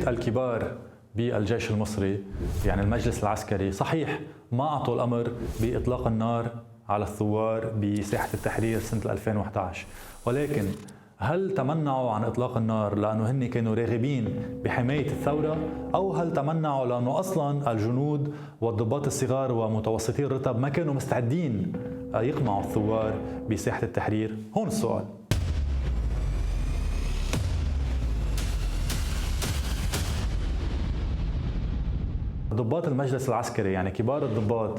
الكبار بالجيش المصري يعني المجلس العسكري صحيح ما أعطوا الأمر بإطلاق النار على الثوار بساحة التحرير سنة 2011، ولكن هل تمنعوا عن إطلاق النار لأنه هن كانوا راغبين بحماية الثورة، أو هل تمنعوا لأنه أصلا الجنود والضباط الصغار ومتوسطي الرتب ما كانوا مستعدين يقمعوا الثوار بساحة التحرير؟ هون السؤال. ضباط المجلس العسكري يعني كبار الضباط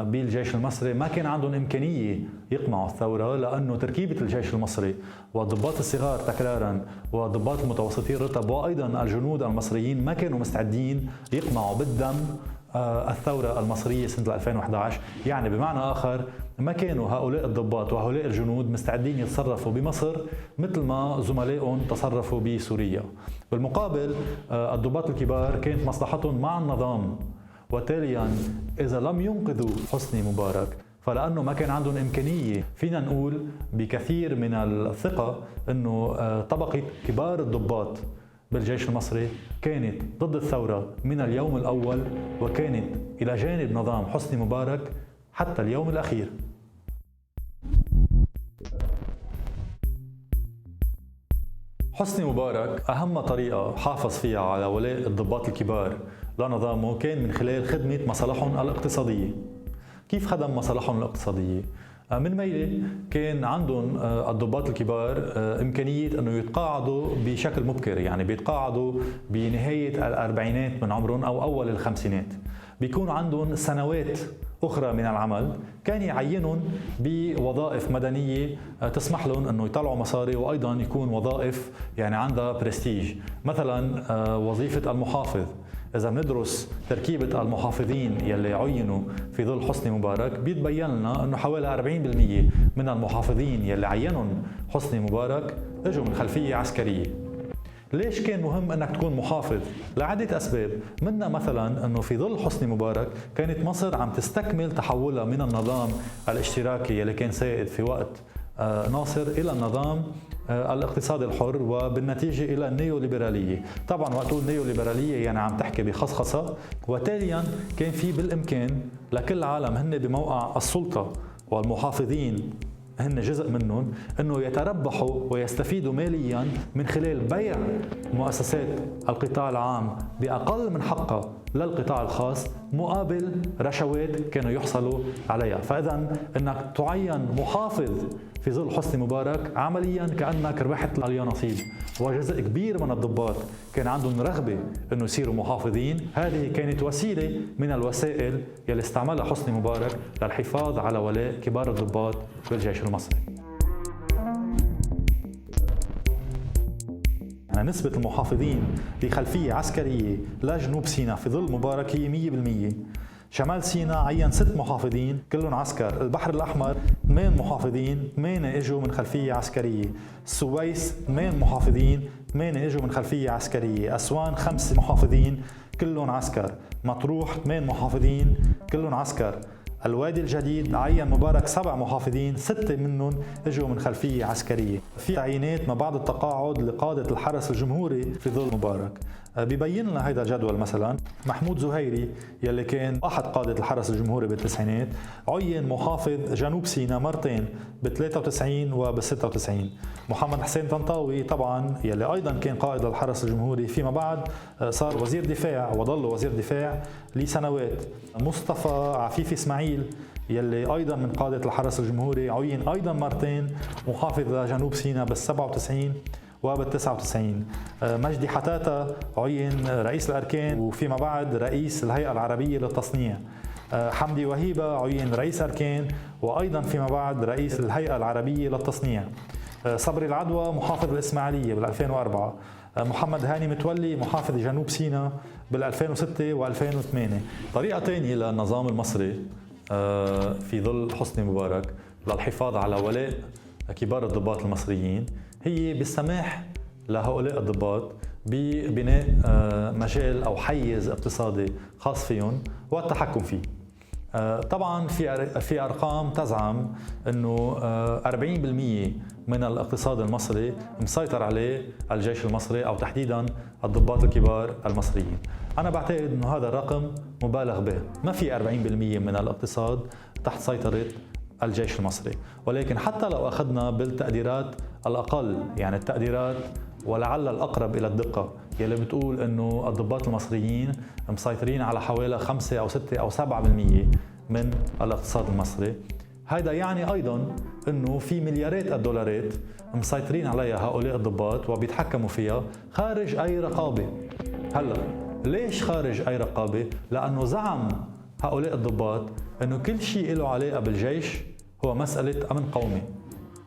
بالجيش المصري ما كان عندهم إمكانية يقمعوا الثورة، لأنه تركيبة الجيش المصري والضباط الصغار تكرارا وضباط المتوسطي الرتب وأيضا الجنود المصريين ما كانوا مستعدين يقمعوا بالدم الثورة المصرية سنة 2011. يعني بمعنى آخر ما كانوا هؤلاء الضباط وهؤلاء الجنود مستعدين يتصرفوا بمصر مثل ما زملائهم تصرفوا بسوريا. بالمقابل الضباط الكبار كانت مصلحتهم مع النظام، وتاليا إذا لم ينقذوا حسني مبارك فلأنه ما كان عندهم إمكانية، فينا نقول بكثير من الثقة أنه طبقة كبار الضباط بالجيش المصري كانت ضد الثورة من اليوم الأول، وكانت إلى جانب نظام حسني مبارك حتى اليوم الأخير. حسني مبارك أهم طريقة حافظ فيها على ولاء الضباط الكبار لنظامه كان من خلال خدمة مصالحهم الاقتصادية. كيف خدم مصالحهم الاقتصادية؟ من ميلة كان عندهم الضباط الكبار إمكانية أنه يتقاعدوا بشكل مبكر، يعني بيتقاعدوا بنهاية الأربعينات من عمرهم أو أول الخمسينات، بيكون عندهم سنوات أخرى من العمل، كان يعينهم بوظائف مدنية تسمح لهم أنه يطلعوا مصاري وأيضا يكون وظائف يعني عندها برستيج. مثلا وظيفة المحافظ، إذا بندرس تركيبة المحافظين يلي عينوا في ظل حسني مبارك بيتبين لنا أنه حوالي 40% من المحافظين يلي عينهم حسني مبارك اجوا من خلفية عسكرية. ليش كان مهم أنك تكون محافظ؟ لعدة أسباب، منها مثلا أنه في ظل حسني مبارك كانت مصر عم تستكمل تحولها من النظام الاشتراكي يلي كان سائد في وقت ناصر إلى النظام الاقتصاد الحر، وبالنتيجة إلى النيوليبرالية. طبعا وقت تقول نيوليبرالية يعني عم تحكي بخصخصة، وتاليا كان في بالإمكان لكل عالم هن بموقع السلطة والمحافظين هن جزء منهم أنه يتربحوا ويستفيدوا ماليا من خلال بيع مؤسسات القطاع العام بأقل من حقها للقطاع الخاص مقابل رشوات كانوا يحصلوا عليها. فإذا أنك تعين محافظ في ظل حسني مبارك عمليا كأنك ربحت اليانصيب، وجزء كبير من الضباط كان عندهم رغبة أنه يصيروا محافظين. هذه كانت وسيلة من الوسائل يلي استعملها حسني مبارك للحفاظ على ولاء كبار الضباط بالجيش المصري. نسبة المحافظين بخلفية عسكرية لجنوب سيناء في ظل مبارك هي 100%. شمال سيناء عين 6 محافظين كلهم عسكر، البحر الأحمر 8 محافظين 8 اجوا من خلفية عسكرية، السويس 8 محافظين 8 اجوا من خلفية عسكرية، أسوان 5 محافظين كلهم عسكر، مطروح 8 محافظين كلهم عسكر، الوادي الجديد عين مبارك 7 محافظين 6 منهم اجوا من خلفية عسكرية. في تعيينات ما بعد التقاعد لقادة الحرس الجمهوري في ظل مبارك. بيبين لنا هيدا الجدول مثلا محمود زهيري يلي كان أحد قادة الحرس الجمهوري بالتسعينات عين محافظ جنوب سيناء مرتين ب93 وب96. محمد حسين طنطاوي طبعا يلي أيضا كان قائد الحرس الجمهوري فيما بعد صار وزير دفاع وظل وزير دفاع لسنوات. مصطفى عفيفي إسماعيل يلي أيضا من قادة الحرس الجمهوري عين أيضا مرتين محافظ جنوب سيناء بال97 وبال99. مجدي حتاتا عين رئيس الأركان وفيما بعد رئيس الهيئة العربية للتصنيع. حمدي وهيبة عين رئيس أركان وأيضا فيما بعد رئيس الهيئة العربية للتصنيع. صبري العدوى محافظ الإسماعيلية بال2004. محمد هاني متولي محافظ جنوب سيناء بال2006 و2008. طريقة ثانية للنظام المصري في ظل حسني مبارك للحفاظ على ولاء كبار الضباط المصريين هي بالسماح لهؤلاء الضباط ببناء مجال أو حيز اقتصادي خاص فيهم والتحكم فيه. طبعا في ارقام تزعم انه 40% من الاقتصاد المصري مسيطر عليه الجيش المصري او تحديدا الضباط الكبار المصريين. انا بعتقد انه هذا الرقم مبالغ به، ما في 40% من الاقتصاد تحت سيطرة الجيش المصري، ولكن حتى لو اخذنا بالتقديرات الاقل، يعني التقديرات ولعل الأقرب إلى الدقة يلي بتقول أنه الضباط المصريين مسيطرين على حوالي 5 أو 6 أو 7% من الاقتصاد المصري، هذا يعني أيضا أنه في مليارات الدولارات مسيطرين عليها هؤلاء الضباط وبيتحكموا فيها خارج أي رقابة. هلأ ليش خارج أي رقابة؟ لأنه زعم هؤلاء الضباط أنه كل شيء له علاقة بالجيش هو مسألة أمن قومي،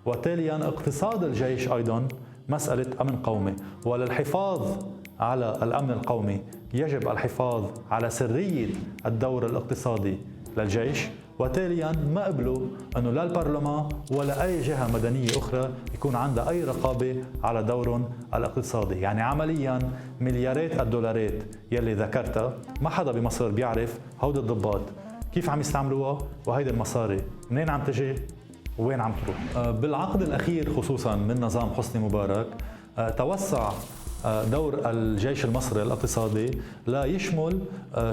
وتاليا اقتصاد الجيش أيضا مسألة أمن قومي، وللحفاظ على الأمن القومي يجب الحفاظ على سرية الدور الاقتصادي للجيش، وتاليا ما قبلوا أنه لا البرلمان ولا أي جهة مدنية أخرى يكون عندها أي رقابة على دورهم الاقتصادي. يعني عمليا مليارات الدولارات يلي ذكرتها ما حدا بمصر بيعرف هود الضباط كيف عم يستعملوها، وهيدي المصاري منين عم تجي وين عم تروح. بالعقد الأخير خصوصا من نظام حسني مبارك توسع دور الجيش المصري الاقتصادي لا يشمل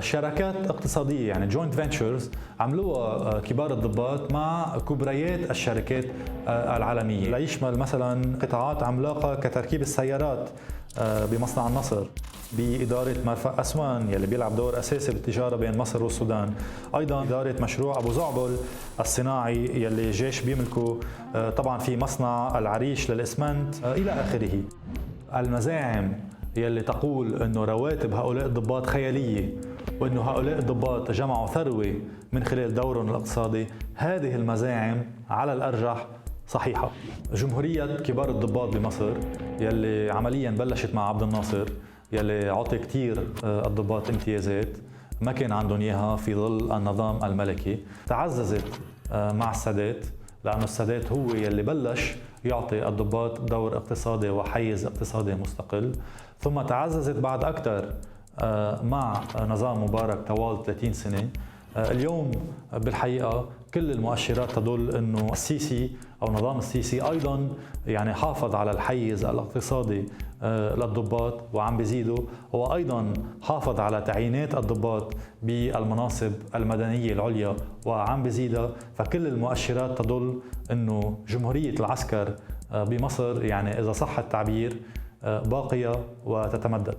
شراكات اقتصادية، يعني جوينت فينتشرز عملوها كبار الضباط مع كبريات الشركات العالمية، لا يشمل مثلا قطاعات عملاقة كتركيب السيارات بمصنع النصر، بإدارة مرفأ أسوان يلي بيلعب دور أساسي بالتجارة بين مصر والسودان، أيضا إدارة مشروع أبو زعبل الصناعي يلي الجيش بيملكه، طبعا في مصنع العريش للإسمنت إلى آخره. المزاعم يلي تقول أنه رواتب هؤلاء الضباط خيالية وأنه هؤلاء الضباط جمعوا ثروة من خلال دورهم الاقتصادي، هذه المزاعم على الأرجح صحيحة. جمهورية كبار الضباط بمصر يلي عمليا بلشت مع عبد الناصر يلي عطي كتير الضباط امتيازات ما كان عندهم إياها في ظل النظام الملكي، تعززت مع السادات لأنه السادات هو يلي بلش يعطي الضباط دور اقتصادي وحيز اقتصادي مستقل، ثم تعززت بعد أكثر مع نظام مبارك طوال 30 سنة. اليوم بالحقيقة كل المؤشرات تدل أنه السيسي أو نظام السيسي أيضا يعني حافظ على الحيز الاقتصادي للضباط وعم بيزيده، وأيضا حافظ على تعيينات الضباط بالمناصب المدنية العليا وعم بيزيدها. فكل المؤشرات تدل أنه جمهورية العسكر بمصر يعني إذا صح التعبير باقية وتتمدد.